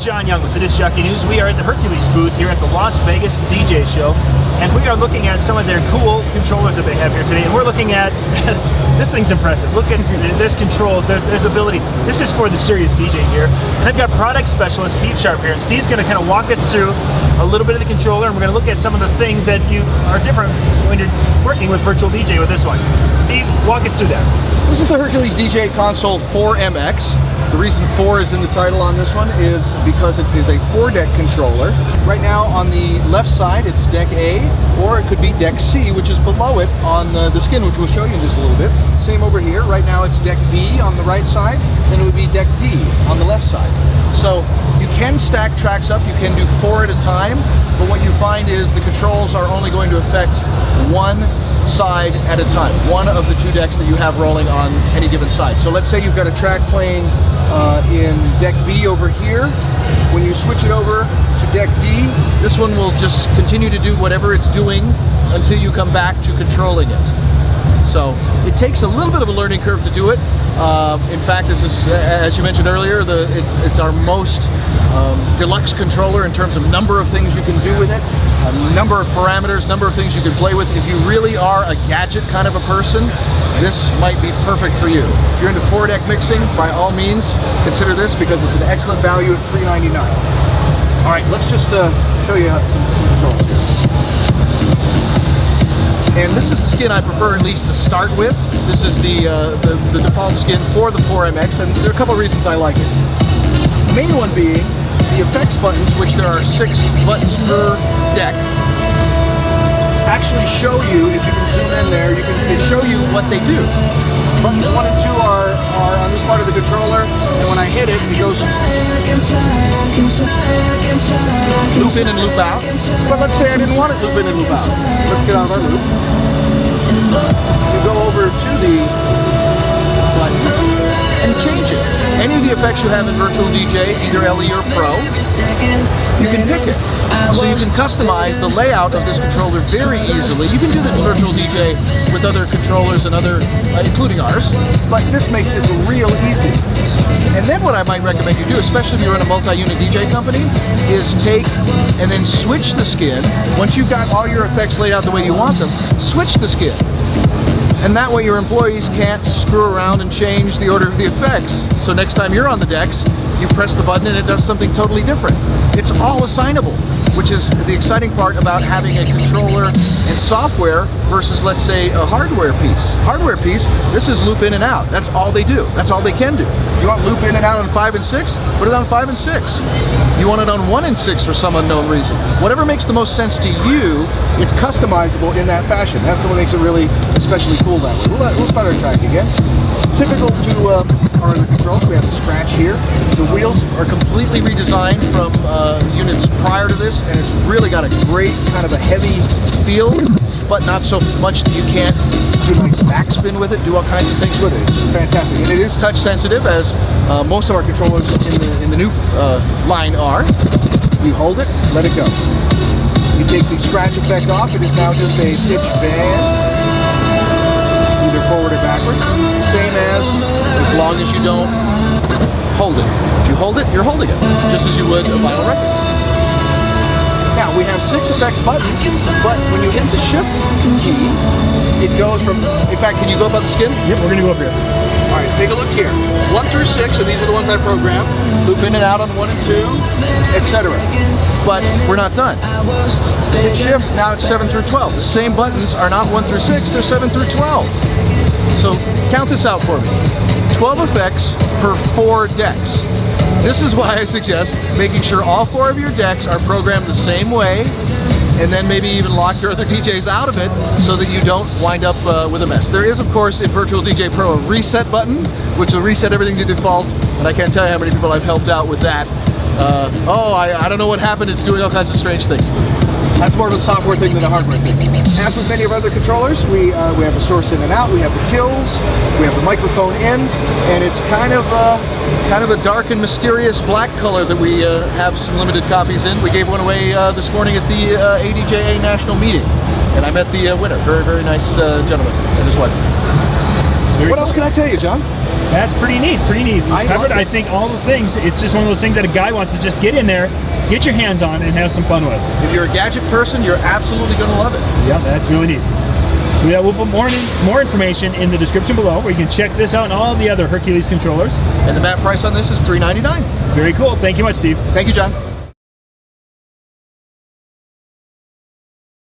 John Young with the Disc Jockey News. We are at the Hercules booth here at the Las Vegas DJ show, and we are looking at some of their cool controllers that they have here today. And we're looking at this thing's impressive. Look at there's controls, there's ability. This is for the serious DJ here, and I've got product specialist Steve Sharp here, and Steve's going to kind of walk us through a little bit of the controller, and we're going to look at some of the things that you are different when you're working with virtual DJ with this one. Steve, walk us through that. This is the Hercules DJ console 4MX. The reason 4 is in the title on this one is because it is a 4-deck controller. Right now on the left side it's deck A, or it could be deck C, which is below it on the skin, which we'll show you in just a little bit. Same over here. Right now it's deck B on the right side, then it would be deck D on the left side. So you can stack tracks up, you can do 4 at a time, but what you find is the controls are only going to affect one side at a time, one of the 2 decks that you have rolling on any given side. So let's say you've got a track playing in deck B over here. When you switch it over to deck D, this one will just continue to do whatever it's doing until you come back to controlling it. So it takes a little bit of a learning curve to do it. In fact, this is, as you mentioned earlier, it's our most deluxe controller in terms of number of things you can do with it, number of parameters, number of things you can play with. If you really are a gadget kind of a person, this might be perfect for you. If you're into 4-deck mixing, by all means, consider this because it's an excellent value at $399. All right, let's just show you some controls here. And this is the skin I prefer, at least to start with. This is the default skin for the 4MX, and there are a couple of reasons I like it. The main one being the effects buttons, which there are 6 buttons per deck, actually show you, if you can zoom in there, they show you what they do. Buttons 1 and 2 are on this part of the controller, and when I hit it, it goes loop in and loop out. But let's say I didn't want it loop in and loop out. Let's get out of our loop. You go over to the button and change it. Any of the effects you have in Virtual DJ, either LE or Pro, you can pick it. So you can customize the layout of this controller very easily. You can do this Virtual DJ with other controllers and other, including ours, but this makes it real easy. And then what I might recommend you do, especially if you're in a multi-unit DJ company, is take and then switch the skin. Once you've got all your effects laid out the way you want them, switch the skin. And that way your employees can't screw around and change the order of the effects. So next time you're on the decks, you press the button and it does something totally different. It's all assignable, which is the exciting part about having a controller and software versus, let's say, a hardware piece. Hardware piece, this is loop in and out. That's all they do. That's all they can do. You want loop in and out on 5 and 6? Put it on 5 and 6. You want it on 1 and 6 for some unknown reason. Whatever makes the most sense to you, it's customizable in that fashion. That's what makes it really especially cool that way. We'll start our track again. Typical to our other controls, we have the scratch here. The wheels are completely redesigned from units prior to this, and it's really got a great kind of a heavy feel, but not so much that you can't do nice backspin with it, do all kinds of things with it. It's fantastic, and it is touch sensitive, as most of our controllers in the new line are. You hold it, let it go. You take the scratch effect off, it is now just a pitch band, either forward or backward. Same as long as you don't hold it. If you hold it, you're holding it, just as you would a vinyl record. Now, we have 6 effects buttons, but when you hit the shift key, it goes from, in fact, can you go up on the skin? Yep, we're going to go up here. All right, take a look here. 1 through 6, and these are the ones I programmed. Loop in and out on 1 and 2, etc. But we're not done. Hit shift, now it's 7 through 12. The same buttons are not 1 through 6, they're 7 through 12. So count this out for me. 12 effects per 4 decks. This is why I suggest making sure all 4 of your decks are programmed the same way, and then maybe even lock your other DJs out of it so that you don't wind up with a mess. There is, of course, in Virtual DJ Pro a reset button, which will reset everything to default, and I can't tell you how many people I've helped out with that. I don't know what happened, it's doing all kinds of strange things. That's more of a software thing than a hardware thing. As with many of our other controllers, we have the source in and out, we have the kills, we have the microphone in, and it's kind of a dark and mysterious black color that we have some limited copies in. We gave one away this morning at the ADJA National Meeting, and I met the winner. Very, very nice gentleman and his wife. What else can I tell you, John? That's pretty neat, pretty neat. I Covered, love it. I think, all the things. It's just one of those things that a guy wants to just get in there, get your hands on, and have some fun with. If you're a gadget person, you're absolutely going to love it. Yeah, that's really neat. We'll put more information in the description below, where you can check this out and all the other Hercules controllers. And the MAP price on this is $399. Very cool. Thank you much, Steve. Thank you, John.